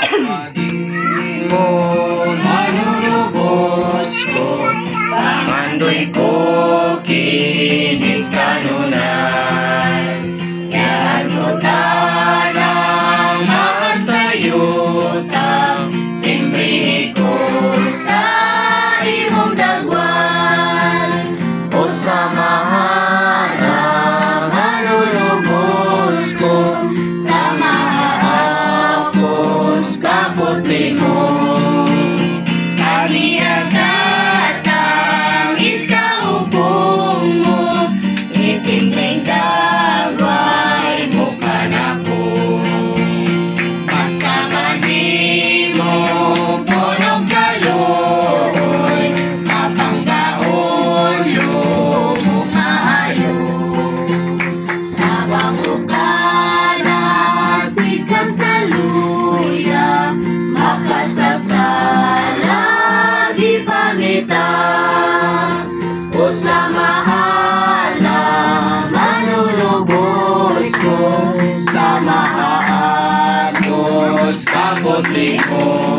Kapatid mo, manunubos ko, pangandoy ko, kinis kanunay. Yan mo tanang makasayutang, timbrihi ko sa imong dagwan. O samahan ang manunubos ko, sa mahapos kaputli mo. Kaniya sa tangis kahupong mo, itimling dagway mo kanako. Masamani mo punong kaloy, mapanggaon lumo maayo. Nabangukana sikas na luya, makasasala di pangita. O samahan na manunubos ko, sa mahapos kaputli ko.